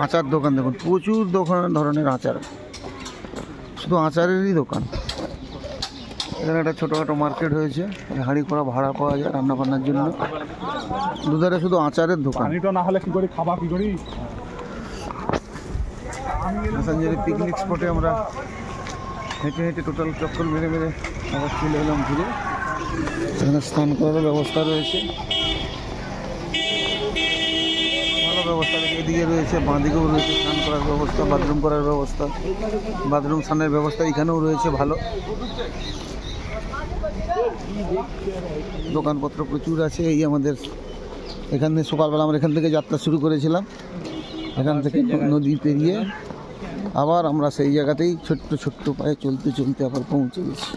আচার দোকান দেখুন, প্রচুর ধরনের আচার, শুধু আচারেরই দোকান। এখানে একটা ছোটোখাটো মার্কেট হয়েছে, হাঁড়ি করা ভাড়া পাওয়া যায় রান্না বান্নার জন্য। দুধারে শুধু আচারের দোকান। না হলে কি করি খাবা কি করি। ম্যাসাঞ্জারের পিকনিক স্পটে আমরা হেঁটে হেঁটে টোটাল চক্কর মেরে মেরে আবার চলে এলাম ঘুরে। এখানে স্নান করার ব্যবস্থা রয়েছে, ভালো ব্যবস্থা। এদিকে রয়েছে, বাঁদিকেও রয়েছে স্নান করার ব্যবস্থা, বাথরুম করার ব্যবস্থা, বাথরুম স্নানের ব্যবস্থা এখানেও রয়েছে ভালো। দোকানপত্র প্রচুর আছে। এই আমাদের এখানে সকালবেলা আমরা এখান থেকে যাত্রা শুরু করেছিলাম, এখান থেকে নদী পেরিয়ে আবার আমরা সেই জায়গাতেই ছোট্ট ছোট্ট পায়ে চলতে চলতে আবার পৌঁছে গেছি।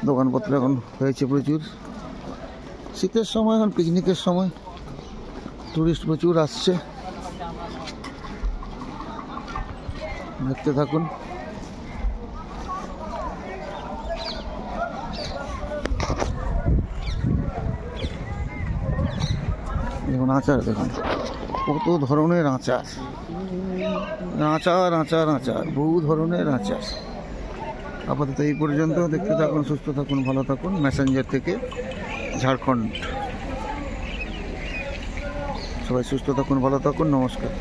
দোকানপত্র এখন হয়েছে প্রচুর। শীতের সময়, এখন পিকনিকের সময়, টুরিস্ট প্রচুর আসছে। দেখতে থাকুন। দেখুন আচার, দেখুন কত ধরনের আচার, আচার আচার আচার, বহু ধরনের আচার। আপাতত এই পর্যন্ত। দেখতে থাকুন, সুস্থ থাকুন, ভালো থাকুন। ম্যাসেঞ্জার থেকে ঝাড়খণ্ড। সবাই সুস্থ থাকুন, ভালো থাকুন, নমস্কার।